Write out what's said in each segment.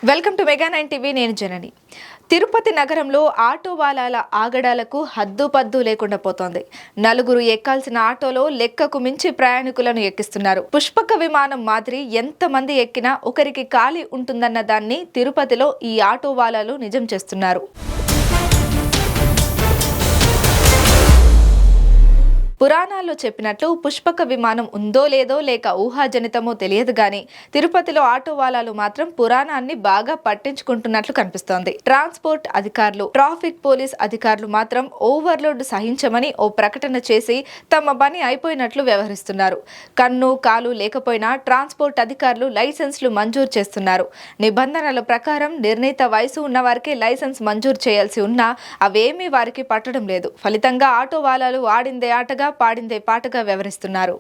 Welcome to mega 9 TV. నేను జనని. తిరుపతి నగరంలో auto వాలాల ఆగడాలకు హద్దుపద్దు లేకుండా పోతోంది. నలుగురు ఎక్కాల్సిన ఆటోలో లెక్కకు మించి ప్రయాణికులను ఎక్కిస్తున్నారు. పుష్పక విమానం మాదిరి ఎంతమంది ఎక్కినా ఒకరికి ఖాళీ ఉంటుందన్న దాన్ని తిరుపతిలో ఈ ఆటో వాలాలు నిజం చేస్తున్నారు. పురాణాల్లో చెప్పినట్లు పుష్పక విమానం ఉందో లేదో లేక ఊహాజనితమో తెలియదు గాని తిరుపతిలో ఆటో వాలాలు మాత్రం పురాణాన్ని బాగా పట్టించుకుంటున్నట్లు కనిపిస్తోంది. ట్రాన్స్పోర్ట్ అధికారులు, ట్రాఫిక్ పోలీస్ అధికారులు మాత్రం ఓవర్లోడ్ సహించమని ఓ ప్రకటన చేసి తమ పని అయిపోయినట్లు వ్యవహరిస్తున్నారు. కన్ను కాలు లేకపోయినా ట్రాన్స్పోర్ట్ అధికారులు లైసెన్స్లు మంజూరు చేస్తున్నారు. నిబంధనల ప్రకారం నిర్ణీత వయసు ఉన్న వారికి లైసెన్స్ మంజూరు చేయాల్సి ఉన్నా అవేమీ వారికి పట్టడం లేదు. ఫలితంగా ఆటో వాలాలు ఆడిందే ఆటగా పాడిందే పాటగా వ్యవహరిస్తున్నారు.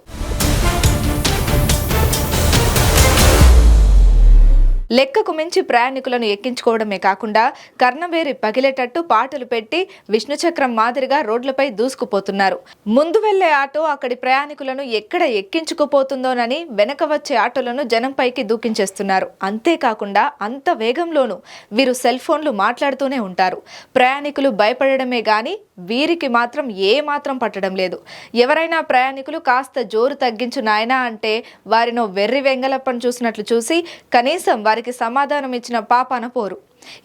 లెక్కకు మించి ప్రయాణికులను ఎక్కించుకోవడమే కాకుండా కర్ణవేరి పగిలేటట్టు పాటలు పెట్టి విష్ణు చక్రం మాదిరిగా రోడ్లపై దూసుకుపోతున్నారు. ముందు వెళ్లే ఆటో అక్కడి ప్రయాణికులను ఎక్కడ ఎక్కించుకుపోతుందోనని వెనక వచ్చే ఆటోలను జనంపైకి దూకించేస్తున్నారు. అంతేకాకుండా అంత వేగంలోనూ వీరు సెల్ ఫోన్లు మాట్లాడుతూనే ఉంటారు. ప్రయాణికులు భయపడడమే గాని వీరికి మాత్రం ఏ మాత్రం పట్టడం లేదు. ఎవరైనా ప్రయాణికులు కాస్త జోరు తగ్గించు నాయనా అంటే వారినో వెర్రి వెంగలప్పను చూసినట్లు చూసి కనీసం వారికి సమాధానం ఇచ్చిన పాపాన పోరు.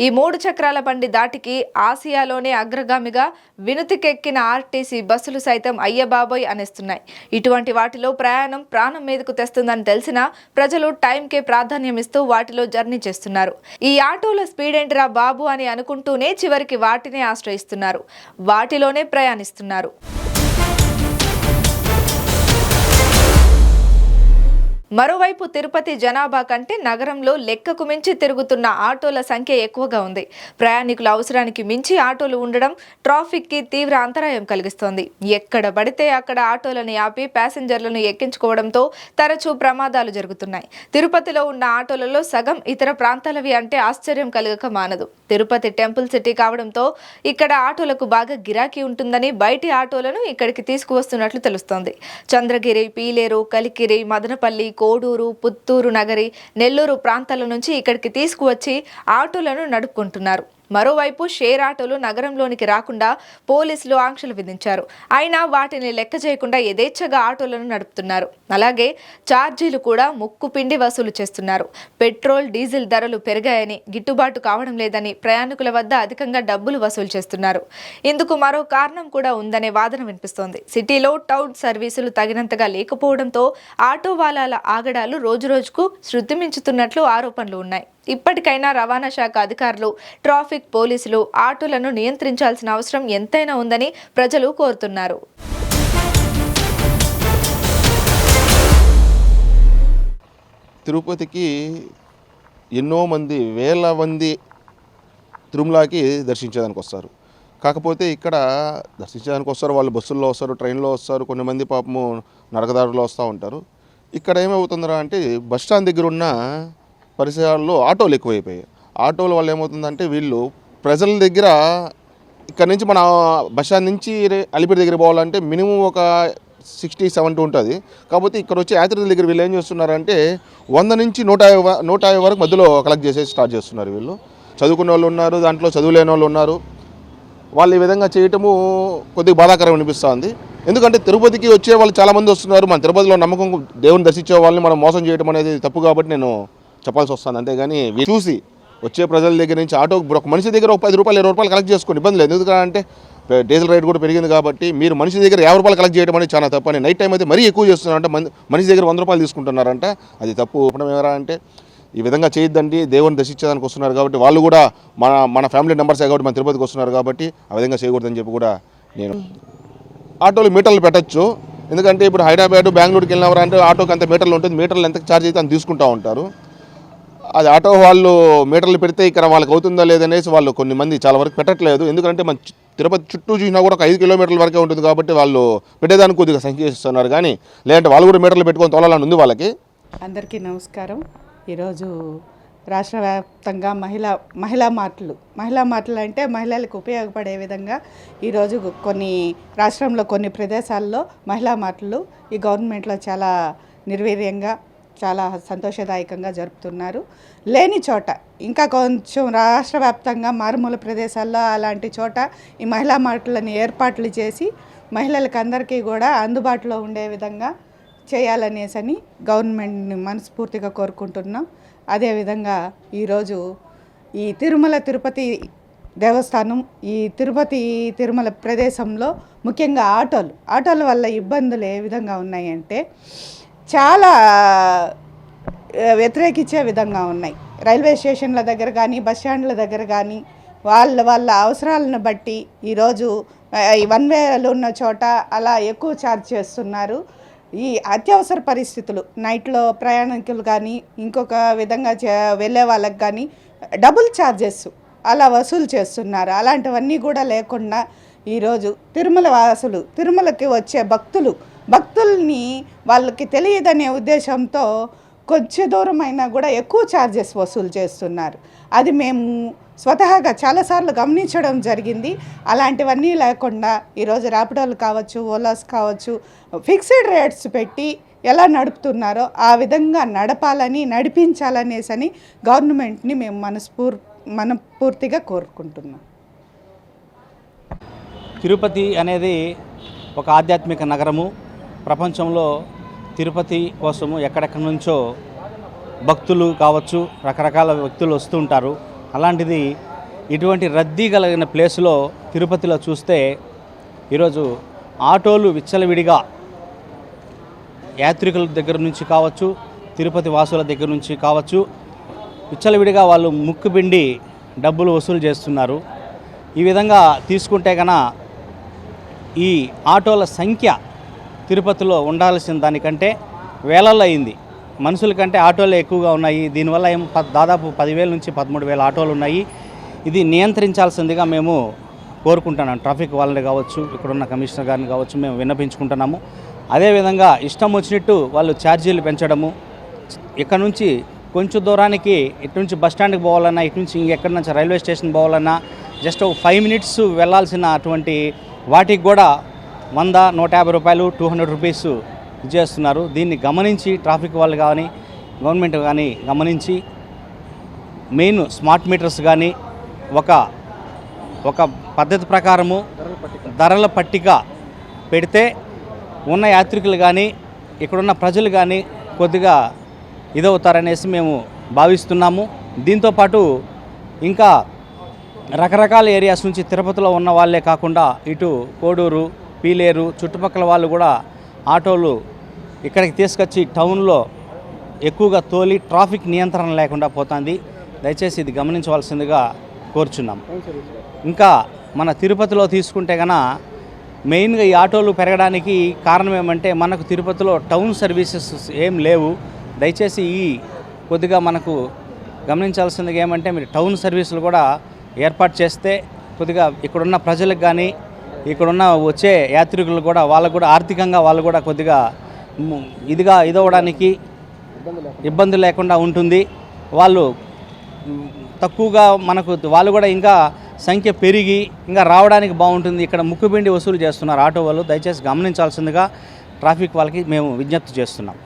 ఈ 3 చక్రాల బండి దాటికి ఆసియాలోనే అగ్రగామిగా వినుతికెక్కిన ఆర్టీసీ బస్సులు సైతం అయ్యబాబోయ్ అనేస్తున్నాయి. ఇటువంటి వాటిలో ప్రయాణం ప్రాణం మీదకు తెస్తుందని తెలిసినా ప్రజలు టైంకే ప్రాధాన్యం ఇస్తూ వాటిలో జర్నీ చేస్తున్నారు. ఈ ఆటోల స్పీడ్ ఏంటిరా బాబు అని అనుకుంటూనే చివరికి వాటినే ఆశ్రయిస్తున్నారు, వాటిలోనే ప్రయాణిస్తున్నారు. మరోవైపు తిరుపతి జనాభా కంటే నగరంలో లెక్కకు మించి తిరుగుతున్న ఆటోల సంఖ్య ఎక్కువగా ఉంది. ప్రయాణికుల అవసరానికి మించి ఆటోలు ఉండడం ట్రాఫిక్ కి తీవ్ర అంతరాయం కలిగిస్తోంది. ఎక్కడ పడితే అక్కడ ఆటోలను ఆపి ప్యాసింజర్లను ఎక్కించుకోవడంతో తరచూ ప్రమాదాలు జరుగుతున్నాయి. తిరుపతిలో ఉన్న ఆటోలలో సగం ఇతర ప్రాంతాలవి అంటే ఆశ్చర్యం కలగక మానదు. తిరుపతి టెంపుల్ సిటీ కావడంతో ఇక్కడ ఆటోలకు బాగా గిరాకీ ఉంటుందని బయటి ఆటోలను ఇక్కడికి తీసుకువస్తున్నట్లు తెలుస్తోంది. చంద్రగిరి, పీలేరు, కలికిరి, మదనపల్లి, కోడూరు, పుత్తూరు నగరి, నెల్లూరు ప్రాంతాల నుంచి ఇక్కడికి తీసుకువచ్చి ఆటోలను నడుపుకుంటున్నారు. మరోవైపు షేర్ ఆటోలు నగరంలోనికి రాకుండా పోలీసులు ఆంక్షలు విధించారు. అయినా వాటిని లెక్క చేయకుండా యథేచ్ఛగా ఆటోలను నడుపుతున్నారు. అలాగే ఛార్జీలు కూడా ముక్కుపిండి వసూలు చేస్తున్నారు. పెట్రోల్, డీజిల్ ధరలు పెరిగాయని, గిట్టుబాటు కావడం లేదని ప్రయాణికుల వద్ద అధికంగా డబ్బులు వసూలు చేస్తున్నారు. ఇందుకు మరో కారణం కూడా ఉందనే వాదన వినిపిస్తోంది. సిటీలో టౌన్ సర్వీసులు తగినంతగా లేకపోవడంతో ఆటో వాలాల ఆగడాలు రోజురోజుకు శృతిమించుతున్నట్లు ఆరోపణలు ఉన్నాయి. ఇప్పటికైనా రవాణా శాఖ అధికారులు, ట్రాఫిక్ పోలీసులు ఆటోలను నియంత్రించాల్సిన అవసరం ఎంతైనా ఉందని ప్రజలు కోరుతున్నారు. తిరుపతికి ఎన్నో మంది, వేల మంది తిరుమలకి దర్శించేదానికి వస్తారు. కాకపోతే ఇక్కడ దర్శించడానికి వస్తారు, వాళ్ళు బస్సుల్లో వస్తారు, ట్రైన్లో వస్తారు, కొంతమంది పాపము నరకదారులు వస్తూ ఉంటారు. ఇక్కడ ఏమవుతుందిరా అంటే బస్ స్టాండ్ దగ్గర ఉన్న పరిసరాల్లో ఆటోలు ఎక్కువైపోయాయి. ఆటోల వల్ల ఏమవుతుందంటే వీళ్ళు ప్రజల దగ్గర ఇక్కడ నుంచి మన బస్ స్టాండ్ నుంచి అలిపిరి దగ్గర పోవాలంటే మినిమం ఒక 60-70 ఉంటుంది. కాకపోతే ఇక్కడ వచ్చి యాత్రికుల దగ్గర వీళ్ళు ఏం చేస్తున్నారంటే 100 నుంచి 150 వరకు మధ్యలో కలెక్ట్ చేసేసి స్టార్ట్ చేస్తున్నారు. వీళ్ళు చదువుకునే వాళ్ళు ఉన్నారు, దాంట్లో చదువులేని వాళ్ళు ఉన్నారు. వాళ్ళు ఈ విధంగా చేయటము కొద్దిగా బాధాకరం అనిపిస్తుంది. ఎందుకంటే తిరుపతికి వచ్చే వాళ్ళు చాలామంది వస్తున్నారు. మన తిరుపతిలో నమ్మకం దేవుని దర్శించే వాళ్ళని మనం మోసం చేయడం అనేది తప్పు కాబట్టి నేను చెప్పాల్సి వస్తుంది. అంతేగాని చూసి వచ్చే ప్రజల దగ్గర నుంచి ఆటో ఒక మనిషి దగ్గర ఒక 10 రూపాయలు 20 రూపాయలు కలెక్ట్ చేసుకోండి, ఇబ్బంది లేదు. ఎందుకంటే డీజిల్ రేట్ కూడా పెరిగింది కాబట్టి మీరు మనిషి దగ్గర 50 రూపాయలు కలెక్ట్ చేయడం అనేది చాలా తప్పు అని. నైట్ టైం అయితే మరీ ఎక్కువ చేస్తున్నారంటే మనిషి దగ్గర 100 రూపాయలు తీసుకుంటున్నారంట, అది తప్పు. ఇప్పుడు ఎవరా అంటే ఈ విధంగా చేయొద్దండి. దేవుని దర్శించడానికి వస్తున్నారు కాబట్టి వాళ్ళు కూడా మన ఫ్యామిలీ మెంబర్సే కాబట్టి మన తిరుపతికి వస్తున్నారు కాబట్టి ఆ విధంగా చేయకూడదని చెప్పి కూడా నేను ఆటోలు మీటర్లు పెట్టచ్చు. ఎందుకంటే ఇప్పుడు హైదరాబాద్, బెంగళూరుకి వెళ్ళినవరా అంటే ఆటోకి అంత మీటర్లు ఉంటుంది, మీటర్లు ఎంత ఛార్జ్ అయితే అంత తీసుకుంటూ ఉంటారు. అది ఆటో వాళ్ళు మీటర్లు పెడితే ఇక్కడ వాళ్ళకి అవుతుందా లేదనేసి వాళ్ళు కొన్ని మంది చాలా వరకు పెట్టట్లేదు. ఎందుకంటే మన తిరుపతి చుట్టూ చూసినా కూడా ఒక 5 కిలోమీటర్ల వరకే ఉంటుంది కాబట్టి వాళ్ళు పెట్టేదానికి కొద్దిగా సంఖ్య చేస్తున్నారు. కానీ లేదంటే వాళ్ళు కూడా మీటర్లు పెట్టుకొని తోలాలని ఉంది వాళ్ళకి. అందరికీ నమస్కారం. ఈరోజు రాష్ట్ర వ్యాప్తంగా మహిళా మార్ట్లు అంటే మహిళలకు ఉపయోగపడే విధంగా ఈరోజు రాష్ట్రంలో కొన్ని ప్రదేశాల్లో మహిళా మార్ట్లు ఈ గవర్నమెంట్లో చాలా నిర్వీర్యంగా చాలా సంతోషదాయకంగా జరుపుతున్నారు. లేని చోట ఇంకా కొంచెం రాష్ట్ర వ్యాప్తంగా మారుమూల ప్రదేశాల్లో అలాంటి చోట ఈ మహిళా మార్టులను ఏర్పాట్లు చేసి మహిళలకు అందరికీ కూడా అందుబాటులో ఉండే విధంగా చేయాలనేసని గవర్నమెంట్ని మనస్ఫూర్తిగా కోరుకుంటున్నాం. అదేవిధంగా ఈరోజు ఈ తిరుపతి దేవస్థానం, ఈ తిరుమల ప్రదేశంలో ముఖ్యంగా ఆటోల వల్ల ఇబ్బందులు ఏ విధంగా ఉన్నాయంటే చాలా వ్యతిరేకించే విధంగా ఉన్నాయి. రైల్వే స్టేషన్ల దగ్గర కానీ బస్ స్టాండ్ల దగ్గర కానీ వాళ్ళ అవసరాలను బట్టి ఈరోజు ఈ వన్ వేలు ఉన్న చోట అలా ఎక్కువ ఛార్జ్ చేస్తున్నారు. ఈ అత్యవసర పరిస్థితులు నైట్లో ప్రయాణికులు కానీ ఇంకొక విధంగా వెళ్ళే వాళ్ళకి కానీ డబుల్ ఛార్జెస్ అలా వసూలు చేస్తున్నారు. అలాంటివన్నీ కూడా లేకుండా ఈరోజు తిరుమలకి వచ్చే భక్తుల్ని వాళ్ళకి తెలియదనే ఉద్దేశంతో కొంచెం దూరం అయినా కూడా ఎక్కువ ఛార్జెస్ వసూలు చేస్తున్నారు. అది మేము స్వతహాగా చాలాసార్లు గమనించడం జరిగింది. అలాంటివన్నీ లేకుండా ఈరోజు ర్యాపిడోలు కావచ్చు, ఓలాస్ కావచ్చు, ఫిక్స్డ్ రేట్స్ పెట్టి ఎలా నడుపుతున్నారో ఆ విధంగా నడిపించాలనేసని గవర్నమెంట్ని మేము మనస్ఫూర్తిగా కోరుకుంటున్నాం. తిరుపతి అనేది ఒక ఆధ్యాత్మిక నగరము. ప్రపంచంలో తిరుపతి కోసము ఎక్కడెక్కడి నుంచో భక్తులు కావచ్చు, రకరకాల వ్యక్తులు వస్తూ ఉంటారు. అలాంటిది ఇటువంటి రద్దీ కలిగిన ప్లేస్లో తిరుపతిలో చూస్తే ఈరోజు ఆటోలు విచ్చలవిడిగా యాత్రికుల దగ్గర నుంచి కావచ్చు, తిరుపతి వాసుల దగ్గర నుంచి కావచ్చు, విచ్చలవిడిగా వాళ్ళు ముక్కుబిండి డబ్బులు వసూలు చేస్తున్నారు. ఈ విధంగా తీసుకుంటే కన్నా ఈ ఆటోల సంఖ్య తిరుపతిలో ఉండాల్సిన దానికంటే వేలల్లో అయింది. మనుషుల కంటే ఆటోలే ఎక్కువగా ఉన్నాయి. దీనివల్ల దాదాపు 10,000 నుంచి 13,000 ఆటోలు ఉన్నాయి. ఇది నియంత్రించాల్సిందిగా మేము కోరుకుంటున్నాం. ట్రాఫిక్ వాళ్ళని కావచ్చు, ఇక్కడున్న కమిషనర్ గారిని కావచ్చు మేము విన్నపించుకుంటున్నాము. అదేవిధంగా ఇష్టం వచ్చినట్టు వాళ్ళు ఛార్జీలు పెంచడము, ఇక్కడ నుంచి కొంచెం దూరానికి ఇటు నుంచి బస్ స్టాండ్కి పోవాలన్నా, ఇటు నుంచి ఇంకెక్కడి నుంచి రైల్వే స్టేషన్ పోవాలన్నా జస్ట్ ఒక 5 మినిట్స్ వెళ్ళాల్సిన అటువంటి వాటికి కూడా 100, 150 రూపాయలు, 200 రూపీస్ చేస్తున్నారు. దీన్ని గమనించి ట్రాఫిక్ వాళ్ళు కానీ గవర్నమెంట్ కానీ గమనించి మెయిన్ స్మార్ట్ మీటర్స్ కానీ ఒక పద్ధతి ప్రకారము ధరల పట్టిక పెడితే ఉన్న యాత్రికులు కానీ ఇక్కడున్న ప్రజలు కానీ కొద్దిగా ఇదవుతారనేసి మేము భావిస్తున్నాము. దీంతోపాటు ఇంకా రకరకాల ఏరియాస్ నుంచి తిరుపతిలో ఉన్న వాళ్ళే కాకుండా ఇటు కోడూరు, పీలేరు చుట్టుపక్కల వాళ్ళు కూడా ఆటోలు ఇక్కడికి తీసుకొచ్చి టౌన్లో ఎక్కువగా తోలి ట్రాఫిక్ నియంత్రణ లేకుండా పోతుంది. దయచేసి ఇది గమనించవలసిందిగా కోరుచున్నాం. ఇంకా మన తిరుపతిలో తీసుకుంటే కన్నా మెయిన్గా ఈ ఆటోలు పెరగడానికి కారణం ఏమంటే మనకు తిరుపతిలో టౌన్ సర్వీసెస్ ఏం లేవు. దయచేసి కొద్దిగా మనకు గమనించాల్సిందిగా ఏమంటే మీరు టౌన్ సర్వీసులు కూడా ఏర్పాటు చేస్తే కొద్దిగా ఇక్కడున్న ప్రజలకు కానీ ఇక్కడున్న వచ్చే యాత్రికులు కూడా వాళ్ళకు కూడా ఆర్థికంగా వాళ్ళు కూడా కొద్దిగా ఇదవడానికి ఇబ్బంది లేకుండా ఉంటుంది. వాళ్ళు తక్కువగా వాళ్ళు కూడా ఇంకా సంఖ్య పెరిగి ఇంకా రావడానికి బాగుంటుంది. ఇక్కడ ముక్కుబిండి వసూలు చేస్తున్నారు ఆటో వాళ్ళు. దయచేసి గమనించాల్సిందిగా ట్రాఫిక్ వాళ్ళకి మేము విజ్ఞప్తి చేస్తున్నాం.